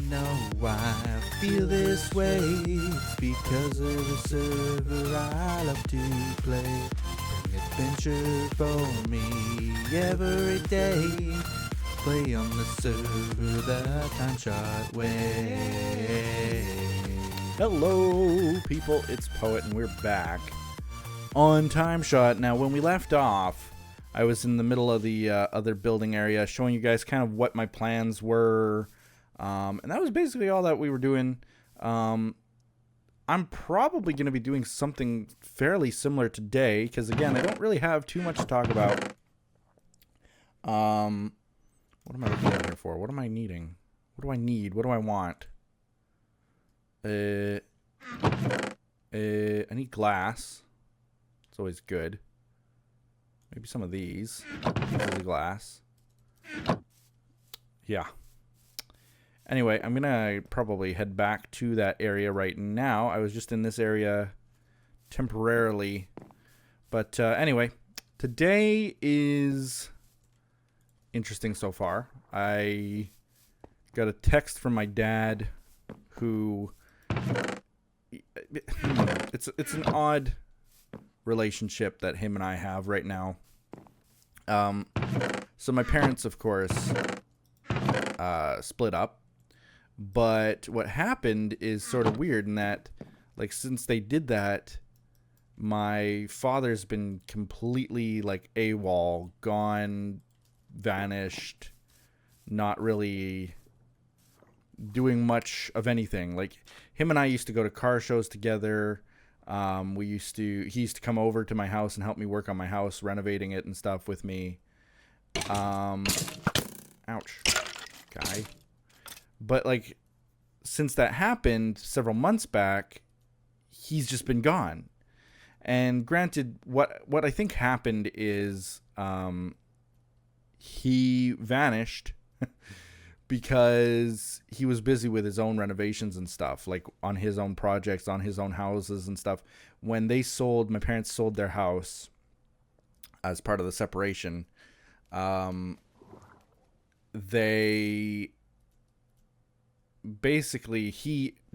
know why I feel this way. It's because of the server I love to play. Bring adventure for me every day. Play on the server the TimeShot way. Hello, people. It's Poet, and we're back on TimeShot. Now, when we left off, I was in the middle of the other building area, showing you guys kind of what my plans were, and that was basically all that we were doing. I'm probably going to be doing something fairly similar today, because again, I don't really have too much to talk about. What am I looking at here for? What am I needing? What do I need? What do I want? I need glass. It's always good. Maybe some of these. The glass. Yeah. Anyway, I'm gonna probably head back to that area right now. I was just in this area temporarily. But anyway, today is interesting so far. I got a text from my dad who it's an odd relationship that him and I have right now. So my parents, of course, split up, but what happened is sort of weird in that, like, since they did that, my father's been completely, like, AWOL, gone, vanished, not really doing much of anything. Like, him and I used to go to car shows together. He used to come over to my house and help me work on my house, renovating it and stuff with me. Ouch, guy. But, like, since that happened several months back, he's just been gone. And granted, what I think happened is, he vanished because he was busy with his own renovations and stuff, like on his own projects, on his own houses and stuff. When my parents sold their house as part of the separation, he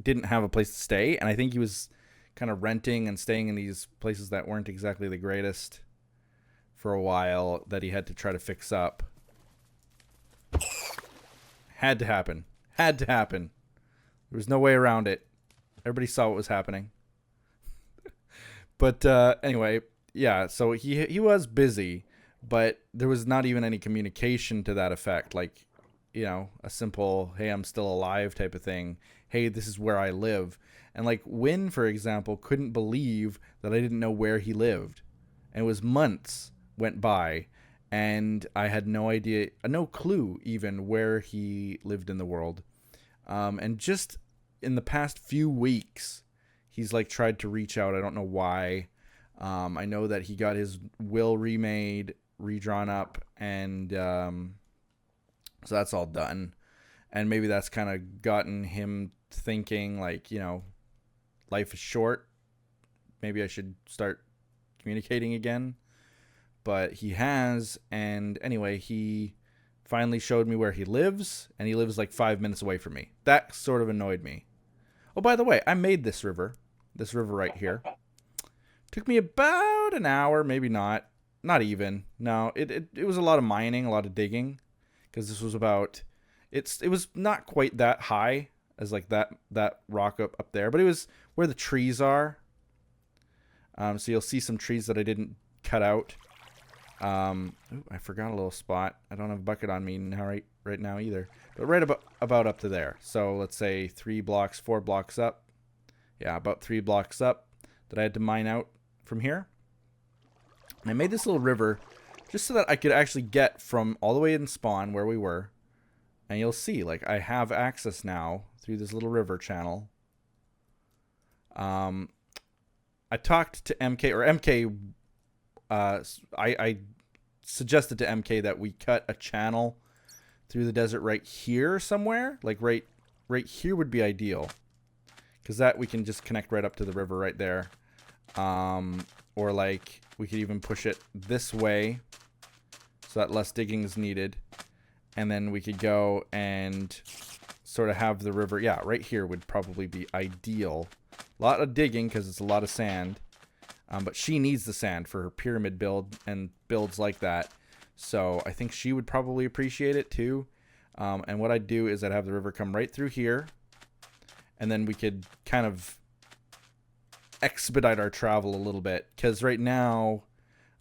didn't have a place to stay, and I think he was kind of renting and staying in these places that weren't exactly the greatest for a while, that he had to try to fix up. Had to happen. There was no way around it. Everybody saw what was happening. But anyway, yeah, so he was busy, but there was not even any communication to that effect. Like, you know, a simple, hey, I'm still alive type of thing. Hey, this is where I live. And like Wynn, for example, couldn't believe that I didn't know where he lived. And it was months went by, and I had no idea, no clue even where he lived in the world. And just in the past few weeks, he's like tried to reach out. I don't know why. I know that he got his will remade, redrawn up, and so that's all done. And maybe that's kind of gotten him thinking, like, you know, life is short. Maybe I should start communicating again. But he has, and anyway, he finally showed me where he lives, and he lives like 5 minutes away from me. That sort of annoyed me. Oh, by the way, I made this river right here. Took me about an hour, maybe not even. No, it was a lot of mining, a lot of digging, because this was about, it was not quite that high as like that rock up there, but it was where the trees are. So you'll see some trees that I didn't cut out. I forgot a little spot. I don't have a bucket on me now, right now either. But right about up to there. So let's say 4 blocks up. Yeah, about 3 blocks up that I had to mine out from here. And I made this little river just so that I could actually get from all the way in spawn where we were. And you'll see, like, I have access now through this little river channel. I talked to MK, or MK, I suggested to MK that we cut a channel through the desert right here somewhere. Like right here would be ideal, because that we can just connect right up to the river right there. Or like we could even push it this way so that less digging is needed. And then we could go and sort of have the river. Yeah, right here would probably be ideal. A lot of digging because it's a lot of sand. But she needs the sand for her pyramid build and builds like that. So I think she would probably appreciate it too. And what I'd do is I'd have the river come right through here. And then we could kind of expedite our travel a little bit. Because right now,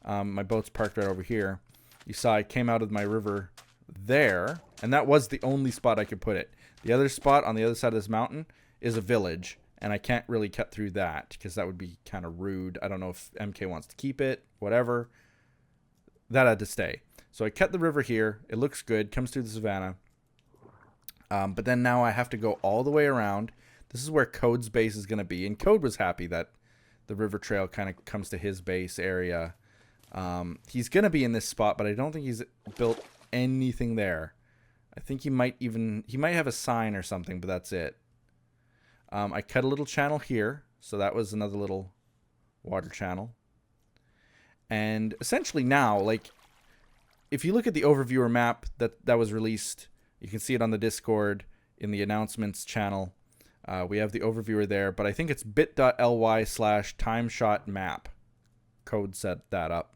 my boat's parked right over here. You saw I came out of my river there. And that was the only spot I could put it. The other spot on the other side of this mountain is a village. And I can't really cut through that because that would be kind of rude. I don't know if MK wants to keep it, whatever. That had to stay. So I cut the river here. It looks good. Comes through the savannah. But then now I have to go all the way around. This is where Code's base is going to be. And Code was happy that the river trail kind of comes to his base area. He's going to be in this spot, but I don't think he's built anything there. I think he might have a sign or something, but that's it. I cut a little channel here, so that was another little water channel. And essentially now, like, if you look at the overviewer map that was released, you can see it on the Discord in the announcements channel. We have the overviewer there, but I think it's bit.ly/TimeShot map. Code set that up.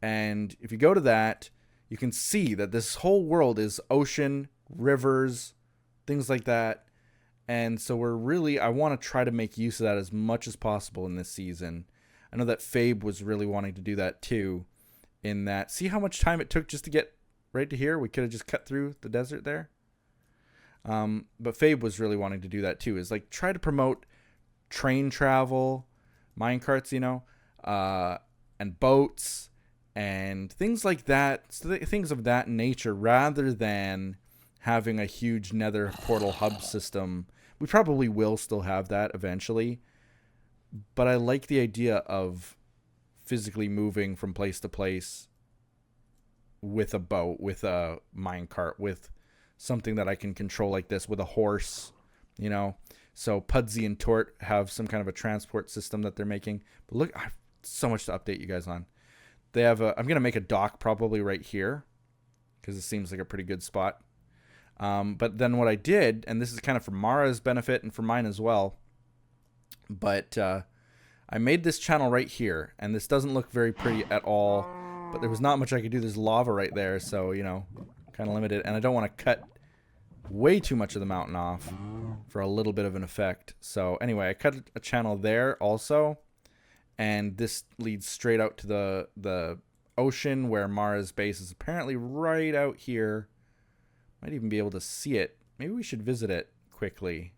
And if you go to that, you can see that this whole world is ocean, rivers, things like that. And so I want to try to make use of that as much as possible in this season. I know that Fabe was really wanting to do that too. In that, see how much time it took just to get right to here? We could have just cut through the desert there. But Fabe was really wanting to do that too. Is like try to promote train travel, minecarts, and boats and things like that. So things of that nature rather than having a huge nether portal hub system. We probably will still have that eventually. But I like the idea of physically moving from place to place with a boat, with a minecart, with something that I can control like this, with a horse, So Pudsey and Tort have some kind of a transport system that they're making. But look, I have so much to update you guys on. They have I'm going to make a dock probably right here because it seems like a pretty good spot. But then what I did, and this is kind of for Mara's benefit and for mine as well, but I made this channel right here, and this doesn't look very pretty at all, but there was not much I could do. There's lava right there, so, kind of limited, and I don't want to cut way too much of the mountain off for a little bit of an effect. So anyway, I cut a channel there also, and this leads straight out to the ocean where Mara's base is apparently right out here. Might even be able to see it. Maybe we should visit it quickly.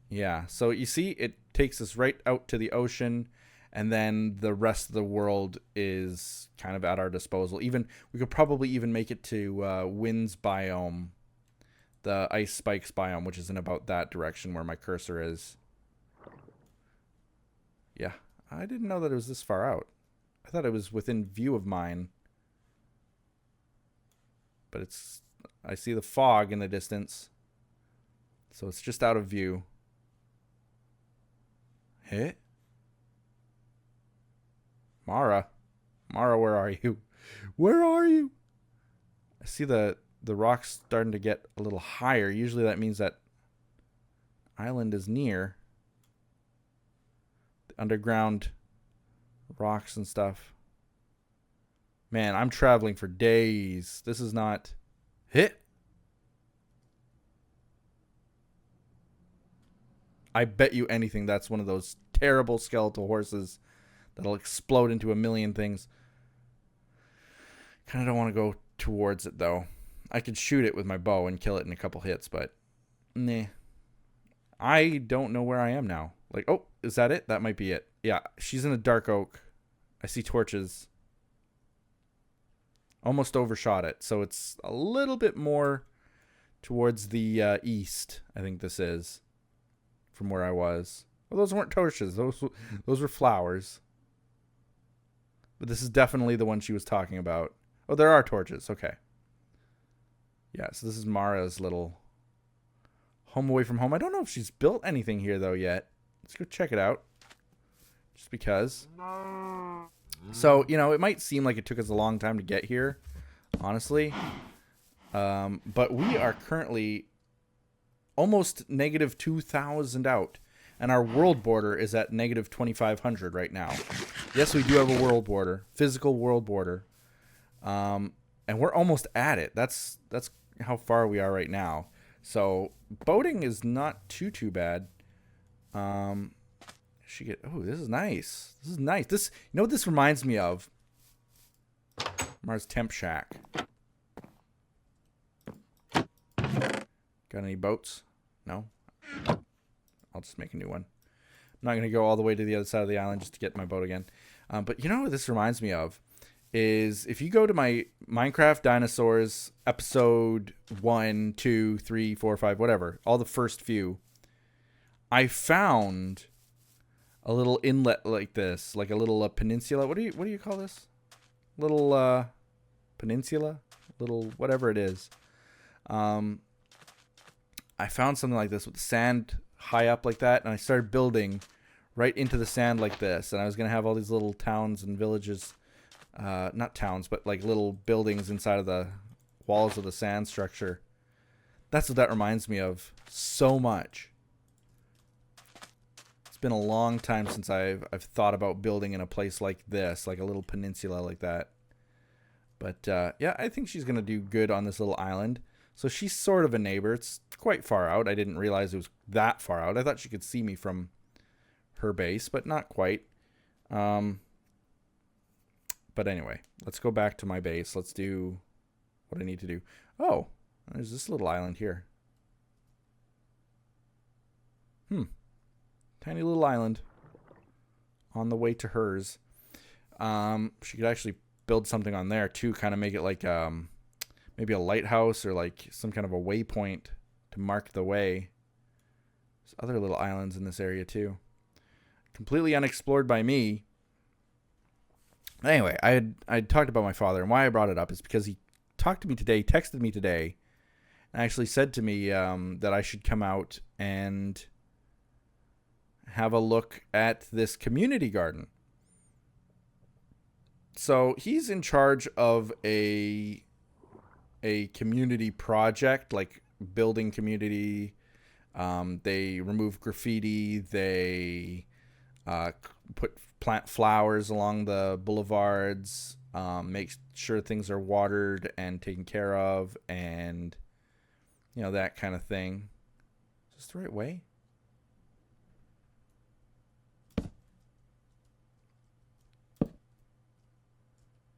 Yeah, so you see it takes us right out to the ocean, and then the rest of the world is kind of at our disposal. We could probably even make it to Winds biome, the Ice Spikes biome, which is in about that direction where my cursor is. Yeah, I didn't know that it was this far out. I thought it was within view of mine. But I see the fog in the distance. So it's just out of view. Hey? Mara, where are you? Where are you? I see the rocks starting to get a little higher. Usually that means that island is near. The underground rocks and stuff. Man, I'm traveling for days. This is not hit. I bet you anything that's one of those terrible skeletal horses that'll explode into a million things. Kind of don't want to go towards it, though. I could shoot it with my bow and kill it in a couple hits, but nah. I don't know where I am now. Like, oh, is that it? That might be it. Yeah, she's in a dark oak. I see torches. Almost overshot it, so it's a little bit more towards the east, I think this is, from where I was. Well, those weren't torches. Those were flowers. But this is definitely the one she was talking about. Oh, there are torches. Okay. Yeah, so this is Mara's little home away from home. I don't know if she's built anything here, though, yet. Let's go check it out. Just because. So, it might seem like it took us a long time to get here, honestly. But we are currently almost negative 2,000 out. And our world border is at negative 2,500 right now. Yes, we do have a world border, physical world border. And we're almost at it. That's how far we are right now. So boating is not too bad. Oh, this is nice. This is nice. This, you know what this reminds me of? Mars Temp Shack. Got any boats? No? I'll just make a new one. I'm not going to go all the way to the other side of the island just to get my boat again. But you know what this reminds me of? Is if you go to my Minecraft Dinosaurs episode 1, 2, 3, 4, 5, whatever, all the first few, I found a little inlet like this, like a little peninsula. What do you call this? Little peninsula? Little whatever it is. I found something like this with sand high up like that, and I started building right into the sand like this, and I was going to have all these little towns and villages, not towns, but like little buildings inside of the walls of the sand structure. That's what that reminds me of so much. It's been a long time since I've thought about building in a place like this, like a little peninsula like that. But yeah, I think she's going to do good on this little island. So she's sort of a neighbor. It's quite far out. I didn't realize it was that far out. I thought she could see me from her base, but not quite. But anyway, let's go back to my base. Let's do what I need to do. Oh, there's this little island here. Tiny little island on the way to hers. She could actually build something on there too, kind of make it like maybe a lighthouse or like some kind of a waypoint to mark the way. There's other little islands in this area too. Completely unexplored by me. Anyway, I talked about my father, and why I brought it up is because he talked to me today, texted me today, and actually said to me that I should come out and have a look at this community garden. So he's in charge of a community project, like building community. They remove graffiti. They plant flowers along the boulevards. Make sure things are watered and taken care of, and that kind of thing. Is this the right way?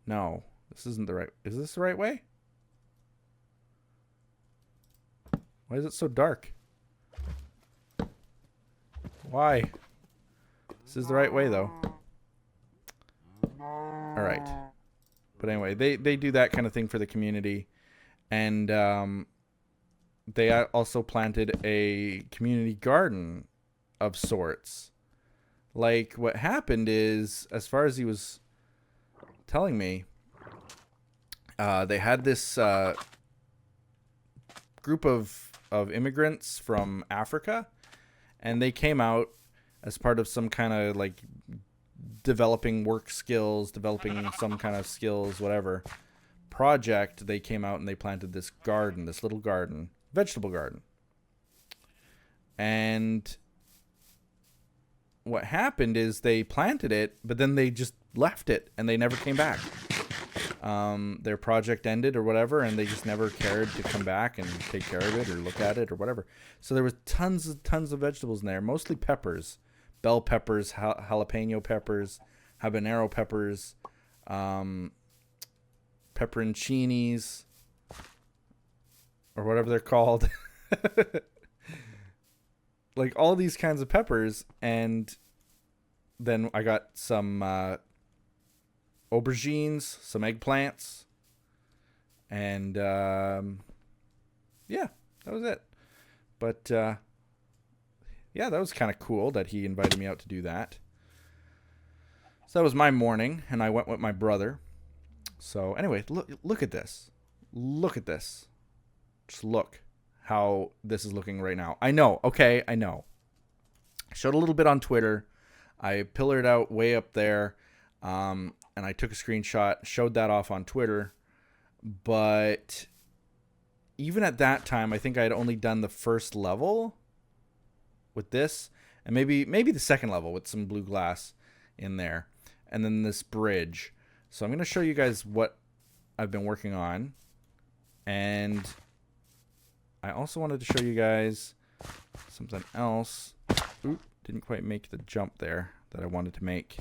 No, this isn't the right. Is this the right way? Why is it so dark? Why? This is the right way, though. All right. But anyway, they do that kind of thing for the community. And they also planted a community garden of sorts. Like, what happened is, as far as he was telling me, they had this group of immigrants from Africa, and they came out as part of some kind of like developing some kind of skills, whatever project. They came out and they planted this garden, this little garden, vegetable garden. And what happened is they planted it, but then they just left it and they never came back. Their project ended or whatever, and they just never cared to come back and take care of it or look at it or whatever. So there was tons of vegetables in there, mostly peppers, bell peppers, jalapeno peppers, habanero peppers, pepperoncinis, or whatever they're called. Like all these kinds of peppers. And then I got some aubergines, some eggplants, and yeah, that was it. But yeah, that was kind of cool that he invited me out to do that. So that was my morning, and I went with my brother. So anyway, look at this. Look at this. Just look how this is looking right now. I know. Okay, I know. I showed a little bit on Twitter. I pillared out way up there, and I took a screenshot, showed that off on Twitter. But even at that time, I think I had only done the first level with this, and maybe the second level with some blue glass in there, and then this bridge. So I'm going to show you guys what I've been working on, and I also wanted to show you guys something else. Oop, didn't quite make the jump there that I wanted to make.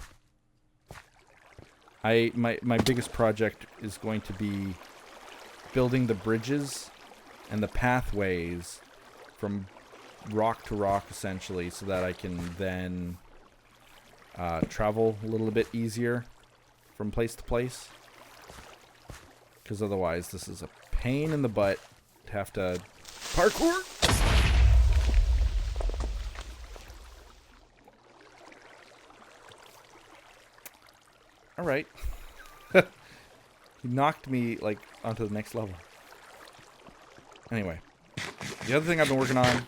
My biggest project is going to be building the bridges and the pathways from rock to rock, essentially, so that I can then travel a little bit easier from place to place. Because otherwise, this is a pain in the butt to have to parkour. All right. He knocked me like onto the next level. Anyway, the other thing I've been working on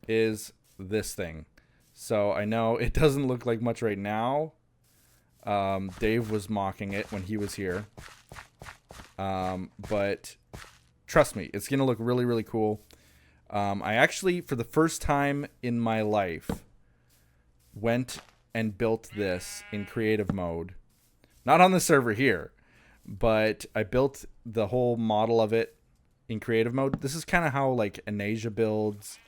is this thing. So I know it doesn't look like much right now. Dave was mocking it when he was here. But trust me, it's going to look really, really cool. I actually, for the first time in my life, went and built this in creative mode. Not on the server here, but I built the whole model of it in creative mode. This is kind of how like Anasia builds,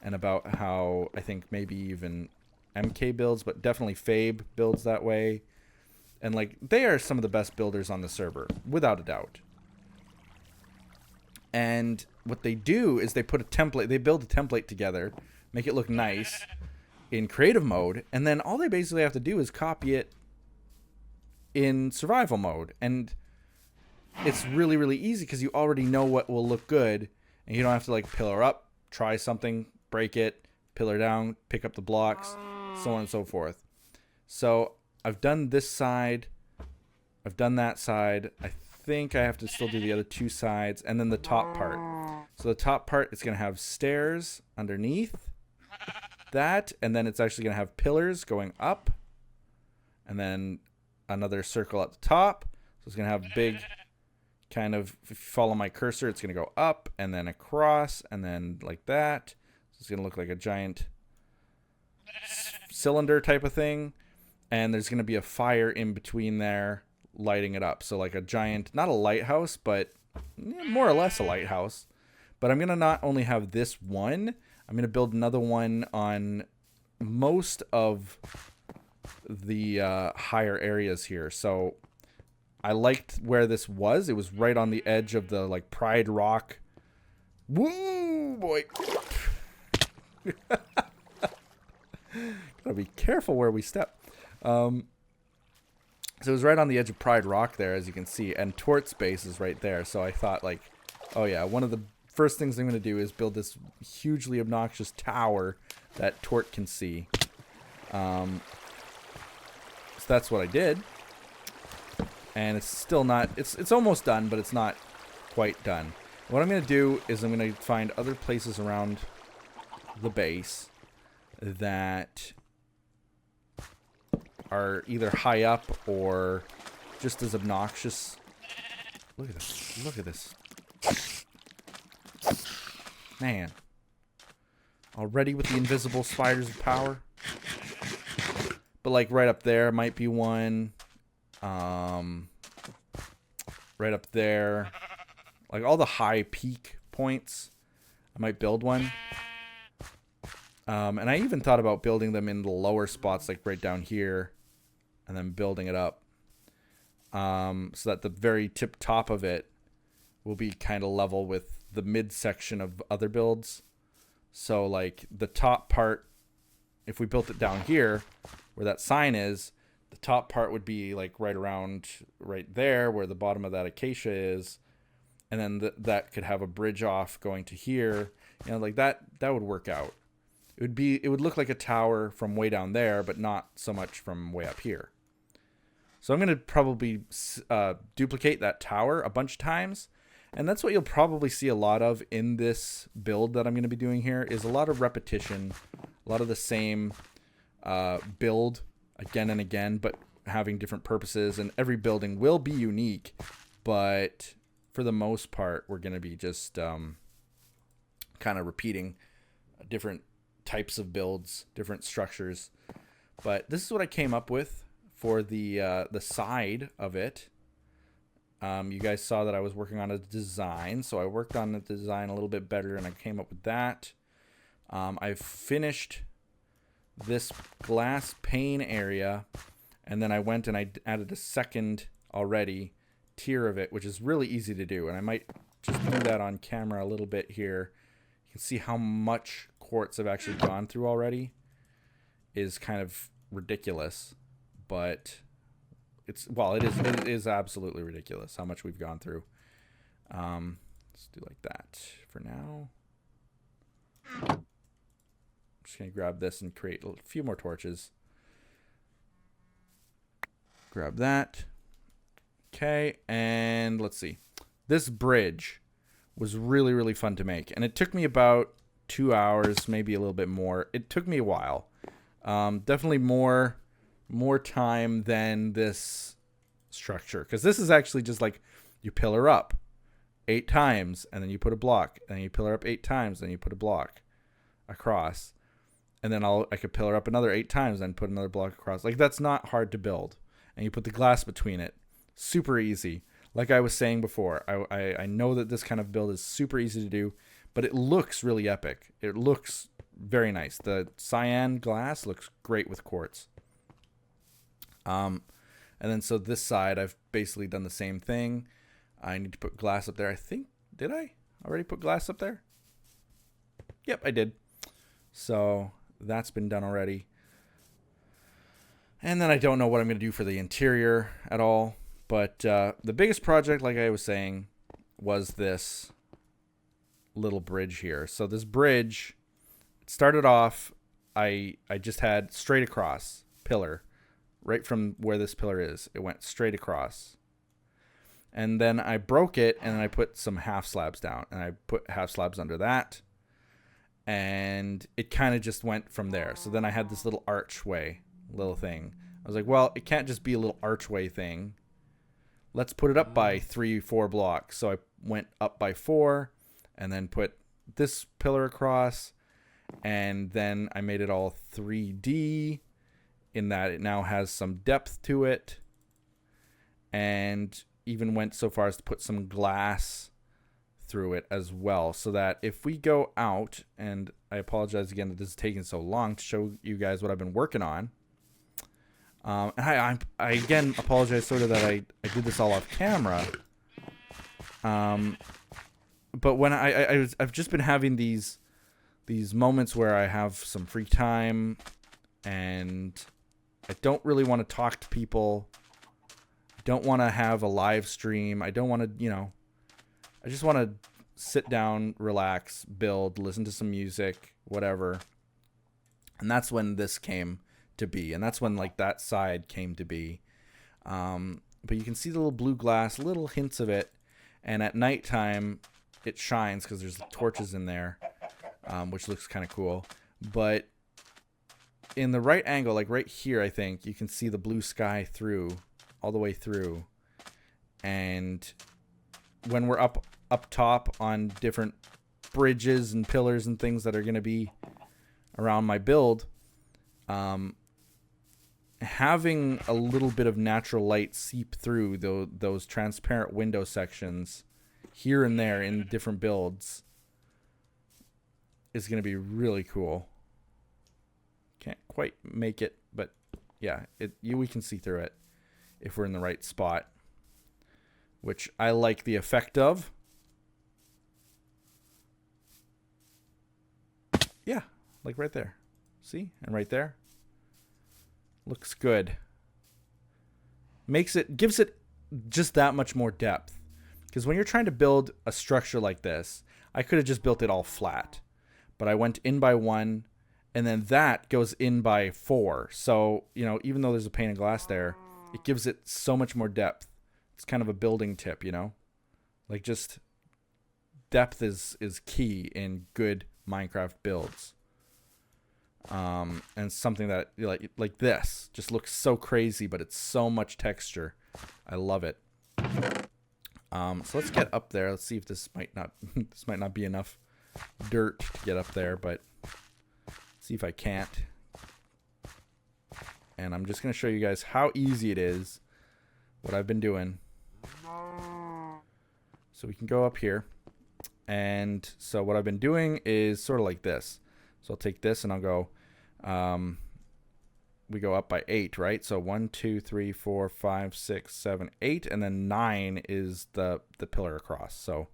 and about how I think maybe even MK builds, but definitely Fabe builds that way. And like they are some of the best builders on the server, without a doubt. And what they do is they put a template, they build a template together, make it look nice in creative mode, and then all they basically have to do is copy it in survival mode. And it's really, really easy because you already know what will look good, and you don't have to like pillar up, try something, break it, pillar down, pick up the blocks, so on and so forth. So I've done this side, I've done that side. I think I have to still do the other two sides, and then the top part. So the top part is going to have stairs underneath that, and then it's actually going to have pillars going up, and then another circle at the top. So it's going to have big kind of, if you follow my cursor, it's going to go up and then across and then like that. So it's going to look like a giant cylinder type of thing. And there's going to be a fire in between there lighting it up. So like a giant, not a lighthouse, but more or less a lighthouse. But I'm going to not only have this one, I'm going to build another one on most of the higher areas here. So I liked where this was. It was right on the edge of the like Pride Rock. Woo, boy. Gotta be careful where we step. So it was right on the edge of Pride Rock there, as you can see, and Tort's base is right there. So I thought, like, oh yeah, one of the first things I'm going to do is build this hugely obnoxious tower that Tort can see. So that's what I did. And it's still not, it's almost done, but it's not quite done. What I'm going to do is I'm going to find other places around the base that are either high up or just as obnoxious. Look at this. Look at this. Man. Already with the invisible spiders of power. But like right up there might be one. Right up there. Like all the high peak points. I might build one. And I even thought about building them in the lower spots, like right down here, and then building it up. So that the very tip top of it will be kind of level with the midsection of other builds. So like the top part, if we built it down here where that sign is, the top part would be like right around right there where the bottom of that acacia is. And then that could have a bridge off going to here. You know, like that would work out. It would look like a tower from way down there, but not so much from way up here. So I'm going to probably duplicate that tower a bunch of times. And that's what you'll probably see a lot of in this build that I'm going to be doing here, is a lot of repetition, a lot of the same build again and again, but having different purposes. And every building will be unique, but for the most part, we're going to be just kind of repeating different types of builds, different structures. But this is what I came up with for the side of it. You guys saw that I was working on a design, so I worked on the design a little bit better, and I came up with that. I've finished this glass pane area, and then I went and I added a second already tier of it, which is really easy to do, and I might just do that on camera a little bit here. You can see how much quartz I've actually gone through already. Is kind of ridiculous, but it is absolutely ridiculous how much we've gone through. Let's do like that for now. I'm just gonna grab this and create a few more torches. Grab that. Okay, and let's see. This bridge was really, really fun to make, and it took me about 2 hours, maybe a little bit more. It took me a while. Definitely more time than this structure, because this is actually just like you pillar up 8 times and then you put a block, and then you pillar up 8 times, then you put a block across, and then I could pillar up another 8 times and put another block across. Like, that's not hard to build, and you put the glass between it. Super easy. Like I was saying before, I know that this kind of build is super easy to do, but it looks really epic. It looks very nice. The cyan glass looks great with quartz. And then so this side, I've basically done the same thing. I need to put glass up there. I think, did I already put glass up there? Yep, I did. So that's been done already. And then I don't know what I'm going to do for the interior at all. But the biggest project, like I was saying, was this little bridge here. So this bridge started off, I just had straight across pillar, right from where this pillar is. It went straight across. And then I broke it, and I put some half slabs down, and I put half slabs under that. And it kind of just went from there. So then I had this little archway little thing. I was like, well, it can't just be a little archway thing. Let's put it up by 3-4 blocks. So I went up by 4 and then put this pillar across. And then I made it all 3D in that it now has some depth to it. And even went so far as to put some glass through it as well. So that if we go out, and I apologize again that this is taking so long to show you guys what I've been working on. And I again apologize sort of that I did this all off camera. But when I've just been having these moments where I have some free time and I don't really want to talk to people. I don't want to have a live stream. I don't want to, I just want to sit down, relax, build, listen to some music, whatever. And that's when this came to be, and that's when like that side came to be. But you can see the little blue glass, little hints of it, and at nighttime it shines because there's torches in there, which looks kind of cool. But in the right angle, like right here, I think you can see the blue sky through, all the way through. And when we're up top on different bridges and pillars and things that are going to be around my build, having a little bit of natural light seep through those transparent window sections here and there in different builds is going to be really cool. Can't quite make it, but yeah, we can see through it if we're in the right spot, which I like the effect of. Yeah, like right there. See? And right there. Looks good. Gives it just that much more depth. Because when you're trying to build a structure like this, I could have just built it all flat. But I went in by 1, and then that goes in by 4. So, even though there's a pane of glass there, it gives it so much more depth. It's kind of a building tip, Like, just depth is key in good Minecraft builds. And something that like this just looks so crazy, but it's so much texture. I love it. So let's get up there. Let's see if this might not be enough dirt to get up there, but see if I can't. And I'm just going to show you guys how easy it is, what I've been doing. So we can go up here. And so what I've been doing is sort of like this. So I'll take this and I'll go, we go up by 8, right? So 1, 2, 3, 4, 5, 6, 7, 8, and then 9 is the pillar across. So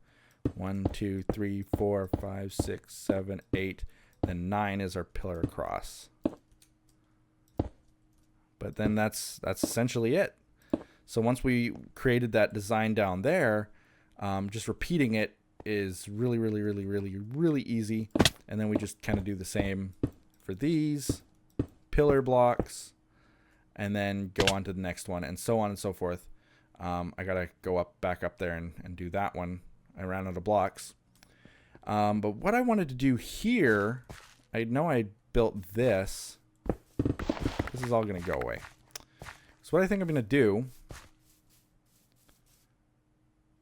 1, 2, 3, 4, 5, 6, 7, 8, then 9 is our pillar across. But then that's essentially it. So once we created that design down there, just repeating it is really, really, really, really, really easy. And then we just kind of do the same for these pillar blocks, and then go on to the next one, and so on and so forth. I gotta go back up there and do that one. I ran out of blocks. But what I wanted to do here, I know I built this. This is all gonna go away. So what I think I'm gonna do,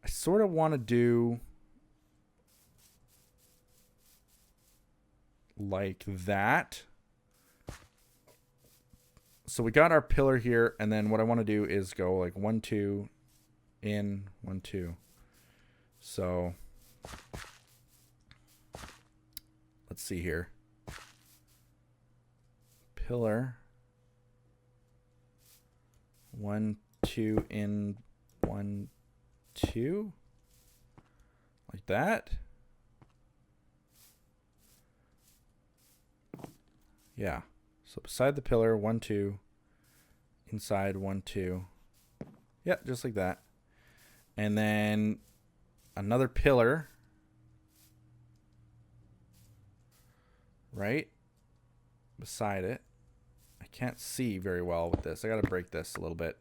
I sort of want to do like that. So we got our pillar here, and then what I want to do is go like 1, 2, in, 1, 2. So let's see here. Pillar 1, 2, in, 1, 2, like that. Yeah. So beside the pillar, 1, 2, inside 1, 2. Yeah, just like that. And then another pillar, right beside it. I can't see very well with this. I got to break this a little bit.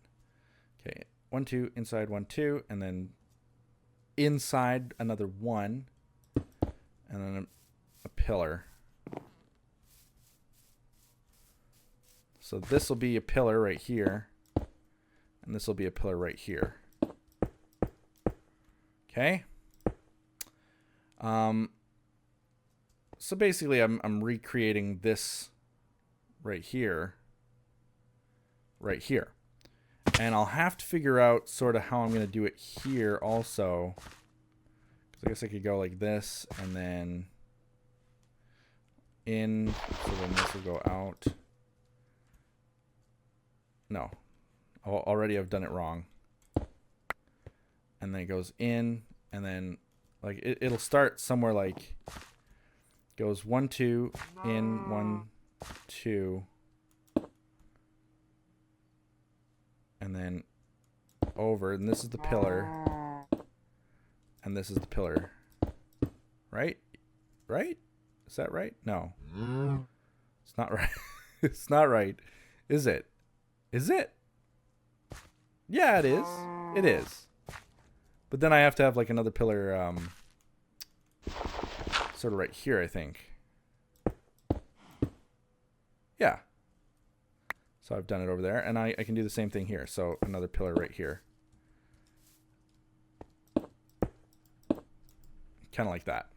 Okay, 1, 2, inside 1, 2, and then inside another 1, and then a pillar. So this will be a pillar right here, and this will be a pillar right here. Okay. So basically, I'm recreating this right here, and I'll have to figure out sort of how I'm going to do it here also. Because I guess I could go like this, and then in, so then this will go out. No, already I've done it wrong. And then it goes in, and then like it'll start somewhere like goes 1, 2, in, 1, 2, and then over, and this is the pillar, and this is the pillar, right? Is that right? No, it's not right. It's not right, is it? Is it? Yeah, it is. It is. But then I have to have like another pillar sort of right here, I think. Yeah. So I've done it over there, and I can do the same thing here. So another pillar right here. Kind of like that.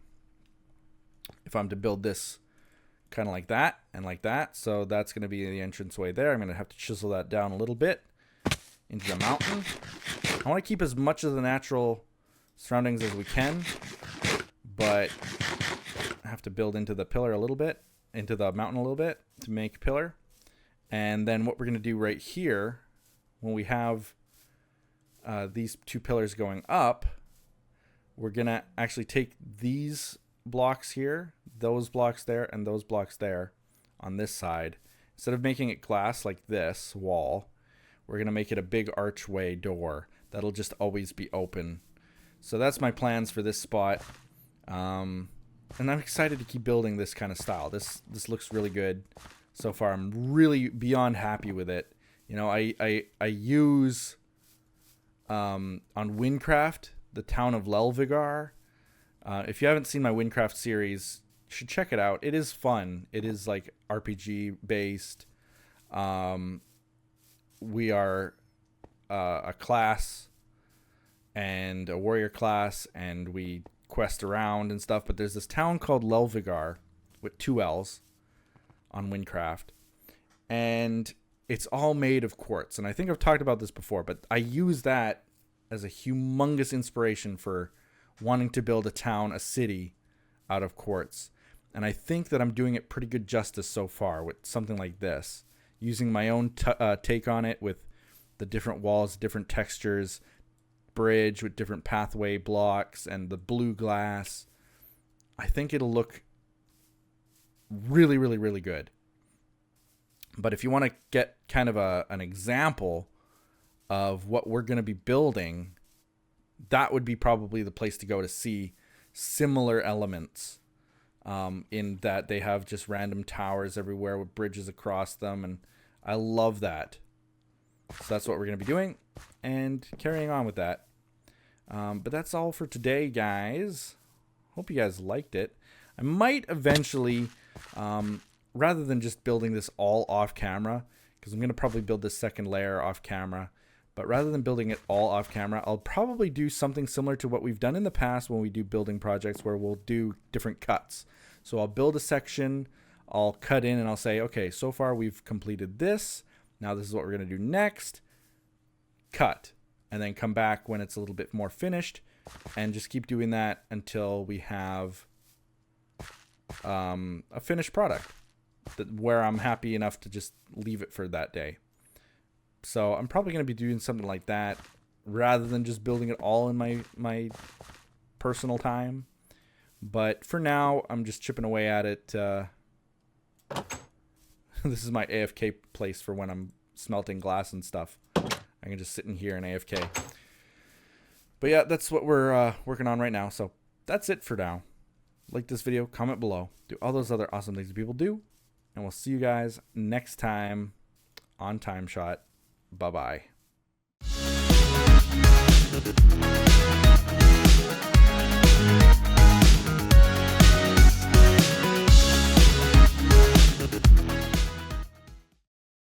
If I'm to build this kind of like that and like that, so that's going to be the entranceway there. I'm going to have to chisel that down a little bit into the mountain. I want to keep as much of the natural surroundings as we can, but I have to build into the pillar a little bit, into the mountain a little bit to make a pillar. And then what we're going to do right here, when we have these two pillars going up, we're going to actually take these blocks here, those blocks there, and those blocks there on this side. Instead of making it glass like this wall, we're going to make it a big archway door that'll just always be open. So that's my plans for this spot. And I'm excited to keep building this kind of style. This looks really good so far. I'm really beyond happy with it. You know, I use on Windcraft the town of Lelvigar. If you haven't seen my Windcraft series, you should check it out. It is fun. It is like RPG based. We are a class and a warrior class, and we quest around and stuff, but there's this town called Lelvigar with 2 L's on Windcraft, and it's all made of quartz. And I think I've talked about this before, but I use that as a humongous inspiration for wanting to build a town, a city out of quartz. And I think that I'm doing it pretty good justice so far with something like this, using my own take on it with the different walls, different textures, bridge with different pathway blocks, and the blue glass. I think it'll look really, really, really good. But if you want to get kind of an example of what we're going to be building, that would be probably the place to go to see similar elements, in that they have just random towers everywhere with bridges across them. And I love that. So that's what we're going to be doing and carrying on with that. But that's all for today, guys. Hope you guys liked it. I might eventually, rather than just building this all off camera, because I'm going to probably build this second layer off camera, but rather than building it all off camera, I'll probably do something similar to what we've done in the past when we do building projects, where we'll do different cuts. So I'll build a section, I'll cut in, and I'll say, okay, so far we've completed this. Now this is what we're going to do next. Cut. And then come back when it's a little bit more finished, and just keep doing that until we have a finished product where I'm happy enough to just leave it for that day. So I'm probably going to be doing something like that rather than just building it all in my personal time. But for now, I'm just chipping away at it. This is my AFK place for when I'm smelting glass and stuff. I can just sit in here and AFK. But yeah, that's what we're working on right now. So that's it for now. Like this video, comment below, do all those other awesome things that people do, and we'll see you guys next time on TimeShot. Bye-bye.